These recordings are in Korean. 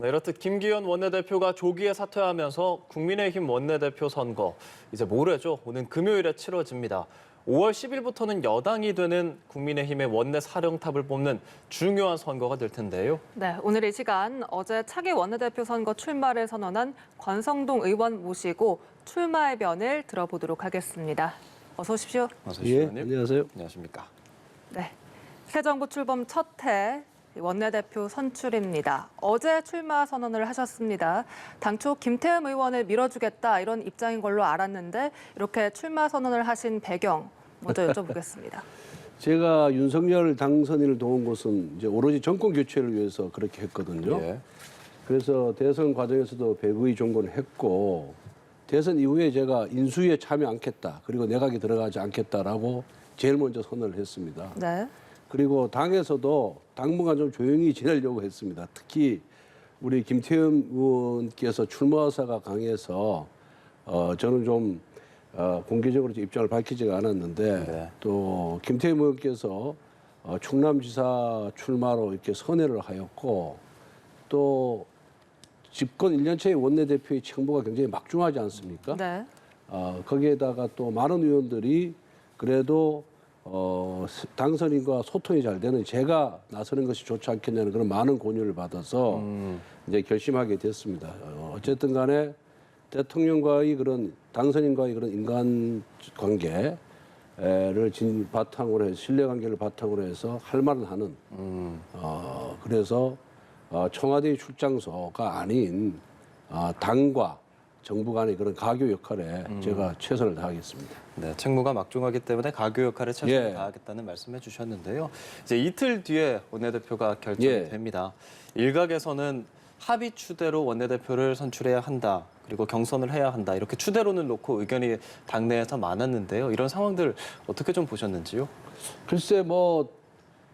네, 이렇듯 김기현 원내대표가 조기에 사퇴하면서 국민의힘 원내대표 선거 이제 모레죠. 오는 금요일에 치러집니다. 5월 10일부터는 여당이 되는 국민의힘의 원내 사령탑을 뽑는 중요한 선거가 될 텐데요. 네, 오늘 이 시간 어제 차기 원내대표 선거 출마를 선언한 권성동 의원 모시고 출마의 변을 들어보도록 하겠습니다. 어서 오십시오. 어서 오십시오. 예, 안녕하세요. 안녕하십니까. 네, 새 정부 출범 첫 해 원내대표 선출입니다. 어제 출마 선언을 하셨습니다. 당초 김태흠 의원을 밀어주겠다 이런 입장인 걸로 알았는데 이렇게 출마 선언을 하신 배경 먼저 여쭤보겠습니다. 제가 윤석열 당선인을 도운 것은 이제 오로지 정권 교체를 위해서 그렇게 했거든요. 예. 그래서 대선 과정에서도 배부의 종곤을 했고 대선 이후에 제가 인수위에 참여 않겠다. 그리고 내각에 들어가지 않겠다라고 제일 먼저 선언을 했습니다. 네. 그리고 당에서도 당분간 좀 조용히 지내려고 했습니다. 특히 우리 김태흠 의원께서 출마 의사가 강해서 저는 좀 공개적으로 입장을 밝히지가 않았는데 네. 또 김태흠 의원께서 충남지사 출마로 이렇게 선회를 하였고 또 집권 1년차의 원내대표의 책무가 굉장히 막중하지 않습니까? 네. 거기에다가 또 많은 의원들이 그래도 당선인과 소통이 잘 되는 제가 나서는 것이 좋지 않겠냐는 그런 많은 권유를 받아서 이제 결심하게 됐습니다. 어쨌든 간에 대통령과의 그런 당선인과의 그런 인간 관계를 바탕으로 해서 신뢰 관계를 바탕으로 해서 할 말은 하는 그래서 청와대의 출장소가 아닌 당과 정부 간의 그런 가교 역할에 제가 최선을 다하겠습니다. 네, 책무가 막중하기 때문에 가교 역할에 최선을 예. 다하겠다는 말씀해 주셨는데요. 이제 이틀 뒤에 원내대표가 결정이 예. 됩니다. 일각에서는 합의 추대로 원내대표를 선출해야 한다. 그리고 경선을 해야 한다. 이렇게 추대로는 놓고 의견이 당내에서 많았는데요. 이런 상황들 어떻게 좀 보셨는지요? 글쎄 뭐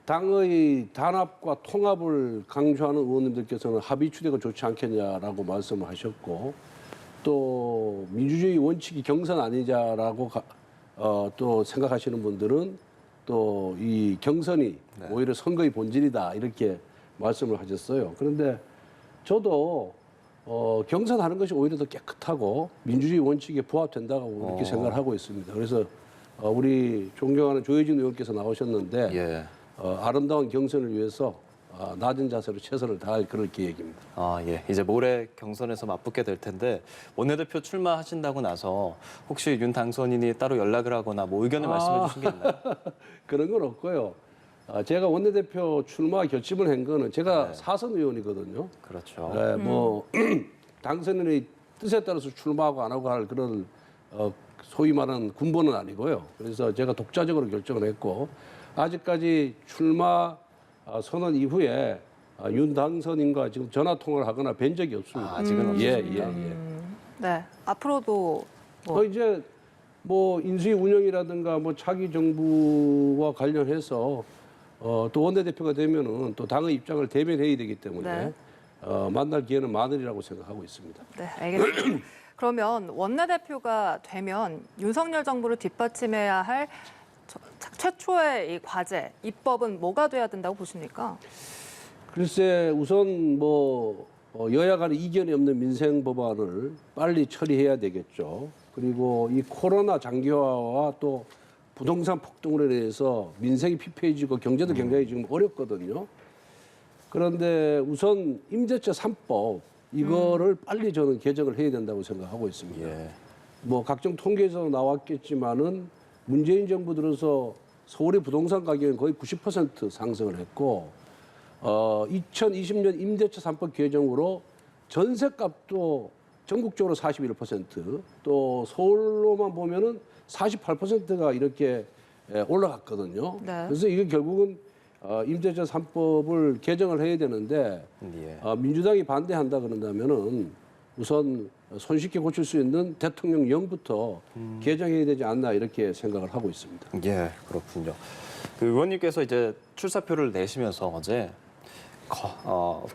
당의 단합과 통합을 강조하는 의원님들께서는 합의 추대가 좋지 않겠냐라고 말씀을 하셨고 또 민주주의 원칙이 경선 아니냐라고 또 생각하시는 분들은 또 이 경선이 오히려 선거의 본질이다 이렇게 말씀을 하셨어요. 그런데 저도 경선하는 것이 오히려 더 깨끗하고 민주주의 원칙에 부합된다고 이렇게 생각을 하고 있습니다. 그래서 우리 존경하는 조혜진 의원께서 나오셨는데 예. 아름다운 경선을 위해서 낮은 자세로 최선을 다할 그럴 계획입니다. 아, 예. 이제 모레 경선에서 맞붙게 될 텐데 원내대표 출마하신다고 나서 혹시 윤 당선인이 따로 연락을 하거나 뭐 의견을 말씀해 주신 게 있나요? 그런 건 없고요. 제가 원내대표 출마 결심을 한 거는 제가 사선 의원이거든요. 그렇죠. 네, 뭐 당선인의 뜻에 따라서 출마하고 안 하고 할 그런 소위 말하는 군번은 아니고요. 그래서 제가 독자적으로 결정을 했고 아직까지 출마 선언 이후에 윤 당선인과 지금 전화 통화를 하거나 뵌 적이 없습니다. 아직은 없으십니까? 예. 네. 앞으로도 이제 뭐 인수위 운영이라든가 뭐 차기 정부와 관련해서 또 원내대표가 되면은 또 당의 입장을 대변해야 되기 때문에 네. 만날 기회는 많으리라고 생각하고 있습니다. 네, 알겠습니다. 그러면 원내대표가 되면 윤석열 정부를 뒷받침해야 할 최초의 이 과제, 입법은 뭐가 돼야 된다고 보십니까? 글쎄 우선 뭐 여야 간에 이견이 없는 민생 법안을 빨리 처리해야 되겠죠. 그리고 이 코로나 장기화와 또 부동산 폭등으로 인해서 민생이 피폐해지고 경제도 굉장히 지금 어렵거든요. 그런데 우선 임대차 3법 이거를 빨리 저는 개정을 해야 된다고 생각하고 있습니다. 예. 뭐 각종 통계에서 나왔겠지만은 문재인 정부 들어서 서울의 부동산 가격은 거의 90% 상승을 했고 2020년 임대차 3법 개정으로 전세값도 전국적으로 41%, 또 서울로만 보면은 48%가 이렇게 올라갔거든요. 네. 그래서 이게 결국은 임대차 3법을 개정을 해야 되는데 예. 민주당이 반대한다 그런다면은 우선 손쉽게 고칠 수 있는 대통령령부터 개정해야 되지 않나 이렇게 생각을 하고 있습니다. 예, 그렇군요. 그 의원님께서 이제 출사표를 내시면서 어제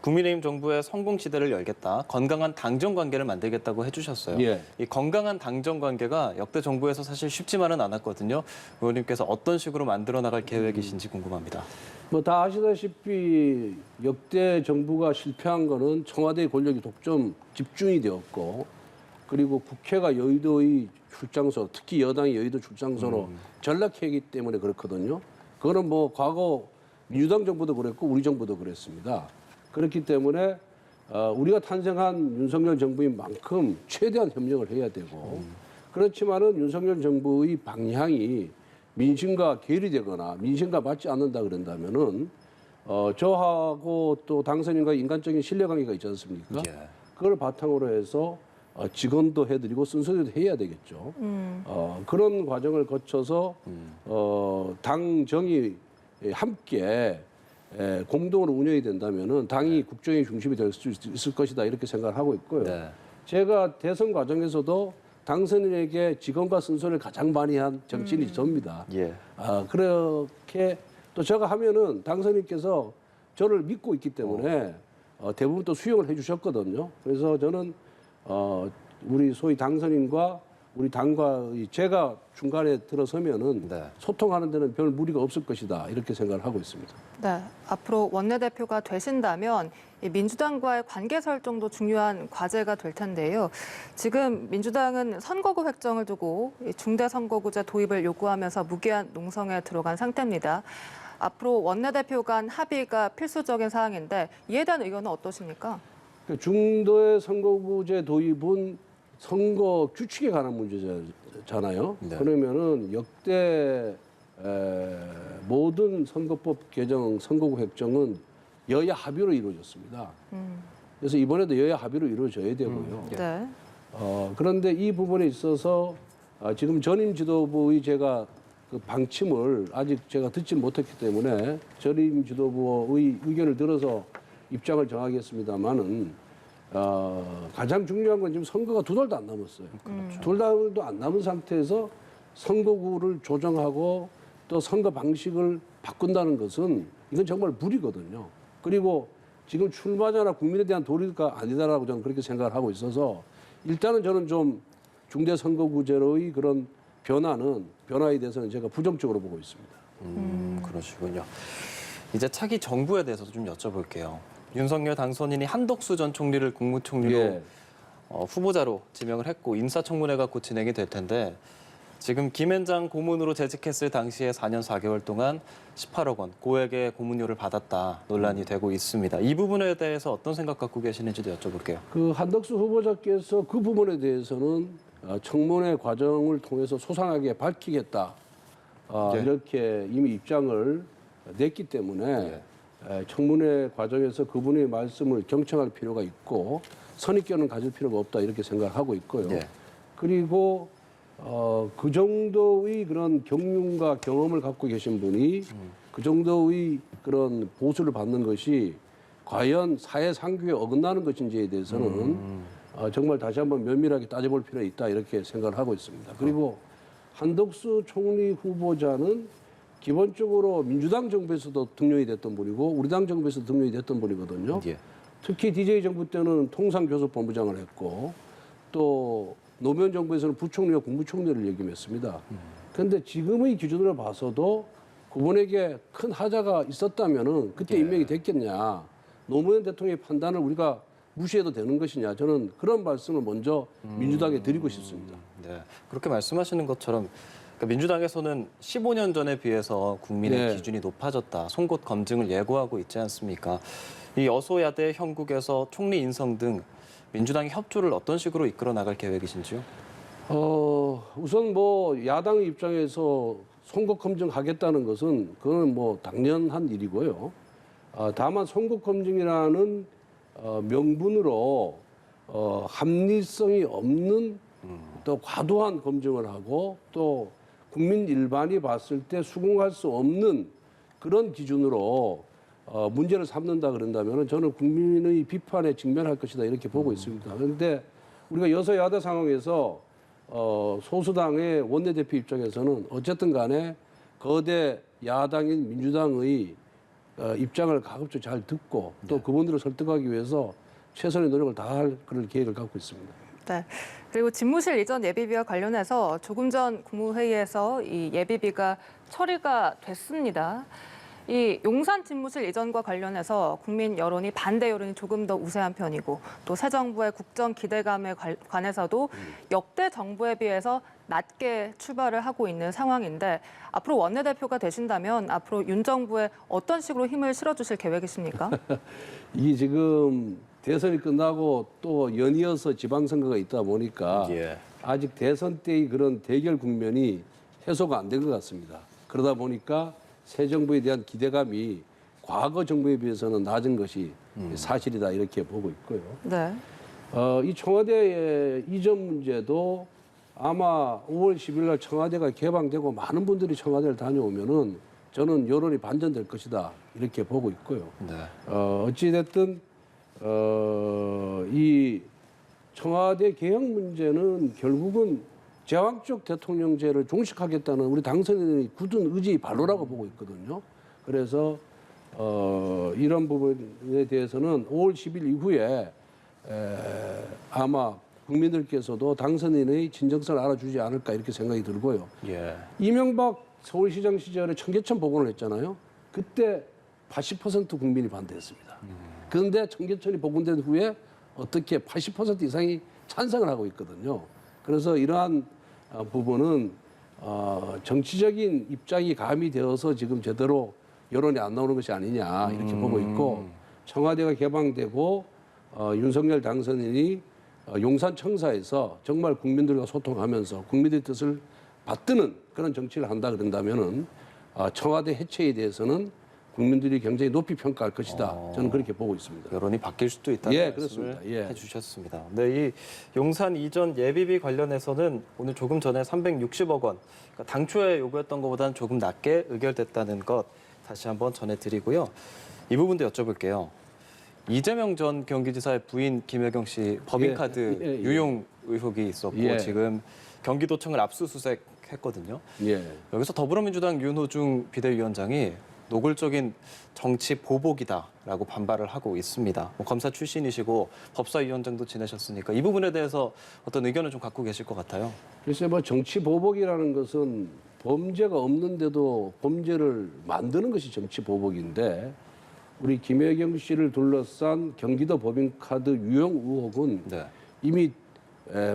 국민의힘 정부의 성공 시대를 열겠다. 건강한 당정 관계를 만들겠다고 해주셨어요. 예. 이 건강한 당정 관계가 역대 정부에서 사실 쉽지만은 않았거든요. 의원님께서 어떤 식으로 만들어 나갈 계획이신지 궁금합니다. 뭐 다 아시다시피 역대 정부가 실패한 거는 청와대 권력이 독점 집중이 되었고 그리고 국회가 여의도의 출장소, 특히 여당이 여의도 출장소로 전락했기 때문에 그렇거든요. 그거는 뭐 과거 민주당 정부도 그랬고 우리 정부도 그랬습니다. 그렇기 때문에 우리가 탄생한 윤석열 정부인 만큼 최대한 협력을 해야 되고 그렇지만은 윤석열 정부의 방향이 민심과 괴리되거나 민심과 맞지 않는다 그런다면은 저하고 또 당선인과 인간적인 신뢰관계가 있지 않습니까? 예. 그걸 바탕으로 해서 직원도 해드리고 순서대로 해야 되겠죠. 그런 과정을 거쳐서 당정이 함께 공동으로 운영이 된다면은 당이 국정의 중심이 될 수 있을 것이다 이렇게 생각을 하고 있고요. 네. 제가 대선 과정에서도 당선인에게 직원과 순서를 가장 많이 한 정치인이 접니다. 예. 그렇게 또 제가 하면은 당선인께서 저를 믿고 있기 때문에 대부분 또 수용을 해주셨거든요. 그래서 저는 우리 소위 당선인과 우리 당과 제가 중간에 들어서면은 네. 소통하는 데는 별 무리가 없을 것이다 이렇게 생각을 하고 있습니다. 네, 앞으로 원내대표가 되신다면 이 민주당과의 관계 설정도 중요한 과제가 될 텐데요. 지금 민주당은 선거구 획정을 두고 이 중대선거구제 도입을 요구하면서 무기한 농성에 들어간 상태입니다. 앞으로 원내대표 간 합의가 필수적인 사항인데 이에 대한 의견은 어떠십니까? 중도의 선거구제 도입은 선거 규칙에 관한 문제잖아요. 네. 그러면은 역대 모든 선거법 개정, 선거구 획정은 여야 합의로 이루어졌습니다. 그래서 이번에도 여야 합의로 이루어져야 되고요. 네. 그런데 이 부분에 있어서 지금 전임 지도부의 제가 그 방침을 아직 제가 듣지 못했기 때문에 전임 지도부의 의견을 들어서 입장을 정하겠습니다만은 가장 중요한 건 지금 선거가 2달도 안 남았어요. 2달도 안 남은 상태에서 선거구를 조정하고 또 선거 방식을 바꾼다는 것은 이건 정말 무리거든요. 그리고 지금 출마자나 국민에 대한 도리가 아니다라고 저는 그렇게 생각을 하고 있어서 일단은 저는 좀 중대선거구제로의 그런 변화에 대해서는 제가 부정적으로 보고 있습니다. 그러시군요. 이제 차기 정부에 대해서도 좀 여쭤볼게요. 윤석열 당선인이 한덕수 전 총리를 국무총리로 예. 후보자로 지명을 했고 인사청문회가 곧 진행이 될 텐데 지금 김앤장 고문으로 재직했을 당시에 4년 4개월 동안 18억 원 고액의 고문료를 받았다 논란이 되고 있습니다. 이 부분에 대해서 어떤 생각 갖고 계시는지도 여쭤볼게요. 그 한덕수 후보자께서 그 부분에 대해서는 청문회 과정을 통해서 소상하게 밝히겠다 예. 이렇게 이미 입장을 냈기 때문에 청문회 과정에서 그분의 말씀을 경청할 필요가 있고 선입견은 가질 필요가 없다 이렇게 생각하고 있고요. 예. 그리고 그 정도의 그런 경륜과 경험을 갖고 계신 분이 그 정도의 그런 보수를 받는 것이 과연 사회 상규에 어긋나는 것인지에 대해서는 정말 다시 한번 면밀하게 따져볼 필요가 있다 이렇게 생각을 하고 있습니다. 그리고 한덕수 총리 후보자는 기본적으로 민주당 정부에서도 등용이 됐던 분이고 우리 당 정부에서도 등용이 됐던 분이거든요. 예. 특히 DJ 정부 때는 통상교섭본부장을 했고 또 노무현 정부에서는 부총리와 국무총리를 역임했습니다. 그런데 지금의 기준으로 봐서도 그분에게 큰 하자가 있었다면은 그때 예. 임명이 됐겠냐. 노무현 대통령의 판단을 우리가 무시해도 되는 것이냐. 저는 그런 말씀을 먼저 민주당에 드리고 싶습니다. 네, 그렇게 말씀하시는 것처럼 그러니까 민주당에서는 15년 전에 비해서 국민의 네. 기준이 높아졌다. 송곳 검증을 예고하고 있지 않습니까? 이 여소야대 형국에서 총리 인성 등 민주당의 협조를 어떤 식으로 이끌어 나갈 계획이신지요? 우선 뭐 야당의 입장에서 송곳 검증하겠다는 것은 그건 뭐 당연한 일이고요. 다만 송곳 검증이라는 명분으로 합리성이 없는 또 과도한 검증을 하고 또 국민 일반이 봤을 때 수긍할 수 없는 그런 기준으로 문제를 삼는다 그런다면 저는 국민의 비판에 직면할 것이다 이렇게 보고 있습니다. 그런데 우리가 여소야대 상황에서 소수당의 원내대표 입장에서는 어쨌든 간에 거대 야당인 민주당의 입장을 가급적 잘 듣고 또 그분들을 설득하기 위해서 최선의 노력을 다할 그런 계획을 갖고 있습니다. 네. 그리고 집무실 이전 예비비와 관련해서 조금 전 국무회의에서 이 예비비가 처리가 됐습니다. 이 용산 집무실 이전과 관련해서 국민 여론이 반대 여론이 조금 더 우세한 편이고 또 새 정부의 국정 기대감에 관해서도 역대 정부에 비해서 낮게 출발을 하고 있는 상황인데 앞으로 원내대표가 되신다면 앞으로 윤 정부에 어떤 식으로 힘을 실어주실 계획이십니까? 이 지금 대선이 끝나고 또 연이어서 지방선거가 있다 보니까 예. 아직 대선 때의 그런 대결 국면이 해소가 안 된 것 같습니다. 그러다 보니까 새 정부에 대한 기대감이 과거 정부에 비해서는 낮은 것이 사실이다 이렇게 보고 있고요. 네. 이 청와대의 이전 문제도 아마 5월 10일 날 청와대가 개방되고 많은 분들이 청와대를 다녀오면은 저는 여론이 반전될 것이다 이렇게 보고 있고요. 네. 어찌됐든 이 청와대 개혁 문제는 결국은 제왕적 대통령제를 종식하겠다는 우리 당선인의 굳은 의지의 발로라고 보고 있거든요. 그래서 이런 부분에 대해서는 5월 10일 이후에 아마 국민들께서도 당선인의 진정성을 알아주지 않을까 이렇게 생각이 들고요. 예. 이명박 서울시장 시절에 청계천 복원을 했잖아요. 그때 80% 국민이 반대했습니다. 그런데 청계천이 복원된 후에 어떻게 80% 이상이 찬성을 하고 있거든요. 그래서 이러한 부분은 정치적인 입장이 가미되어서 지금 제대로 여론이 안 나오는 것이 아니냐 이렇게 보고 있고 청와대가 개방되고 윤석열 당선인이 용산 청사에서 정말 국민들과 소통하면서 국민들의 뜻을 받드는 그런 정치를 한다 그런다면은 청와대 해체에 대해서는 국민들이 굉장히 높이 평가할 것이다. 저는 그렇게 보고 있습니다. 여론이 바뀔 수도 있다는 예, 말씀을 그렇습니다. 예. 해주셨습니다. 네, 이 용산 이전 예비비 관련해서는 오늘 조금 전에 360억 원, 그러니까 당초에 요구했던 것보다는 조금 낮게 의결됐다는 것 다시 한번 전해드리고요. 이 부분도 여쭤볼게요. 이재명 전 경기지사의 부인 김혜경 씨 법인카드 예, 예. 유용 의혹이 있었고 예. 지금 경기도청을 압수수색했거든요. 예. 여기서 더불어민주당 윤호중 비대위원장이 노골적인 정치 보복이다라고 반발을 하고 있습니다. 검사 출신이시고 법사위원장도 지내셨으니까 이 부분에 대해서 어떤 의견을 좀 갖고 계실 것 같아요. 글쎄 뭐 정치 보복이라는 것은 범죄가 없는데도 범죄를 만드는 것이 정치 보복인데 우리 김혜경 씨를 둘러싼 경기도 법인카드 유용 의혹은 네. 이미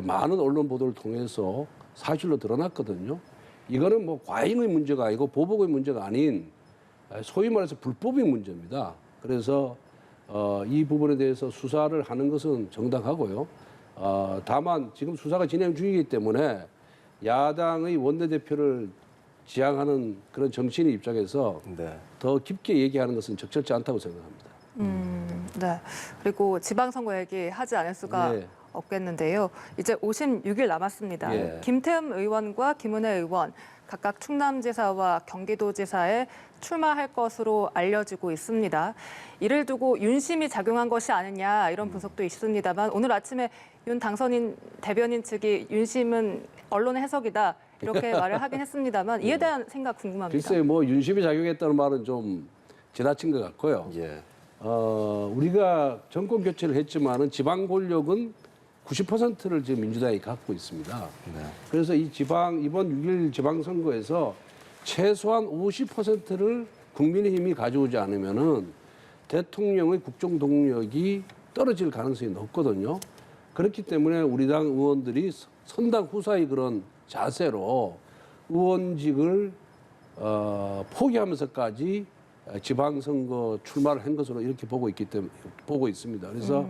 많은 언론 보도를 통해서 사실로 드러났거든요. 이거는 뭐 과잉의 문제가 아니고 보복의 문제가 아닌 소위 말해서 불법의 문제입니다. 그래서 이 부분에 대해서 수사를 하는 것은 정당하고요. 다만 지금 수사가 진행 중이기 때문에 야당의 원내대표를 지향하는 그런 정치인의 입장에서 네. 더 깊게 얘기하는 것은 적절치 않다고 생각합니다. 네. 그리고 지방선거 얘기하지 않을 수가 네. 없겠는데요. 이제 56일 남았습니다. 예. 김태흠 의원과 김은혜 의원 각각 충남지사와 경기도지사에 출마할 것으로 알려지고 있습니다. 이를 두고 윤심이 작용한 것이 아니냐 이런 분석도 있습니다만 오늘 아침에 윤 당선인 대변인 측이 윤심은 언론의 해석이다 이렇게 말을 하긴 했습니다만 이에 대한 생각 궁금합니다. 글쎄요, 뭐 윤심이 작용했다는 말은 좀 지나친 것 같고요. 예. 우리가 정권 교체를 했지만은 지방 권력은 90%를 지금 민주당이 갖고 있습니다. 네. 그래서 이 이번 6일 지방선거에서 최소한 50%를 국민의힘이 가져오지 않으면은 대통령의 국정 동력이 떨어질 가능성이 높거든요. 그렇기 때문에 우리 당 의원들이 선당 후사의 그런 자세로 의원직을 포기하면서까지 지방선거 출마를 한 것으로 이렇게 보고 있습니다. 그래서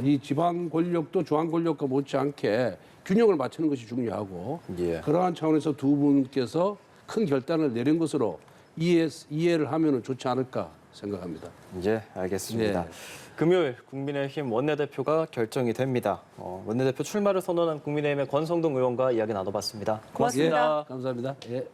이 지방 권력도 중앙 권력과 못지않게 균형을 맞추는 것이 중요하고 예. 그러한 차원에서 두 분께서 큰 결단을 내린 것으로 이해를 하면 좋지 않을까 생각합니다. 예, 알겠습니다. 네. 금요일 국민의힘 원내대표가 결정이 됩니다. 원내대표 출마를 선언한 국민의힘의 권성동 의원과 이야기 나눠봤습니다. 고맙습니다. 예, 감사합니다. 예.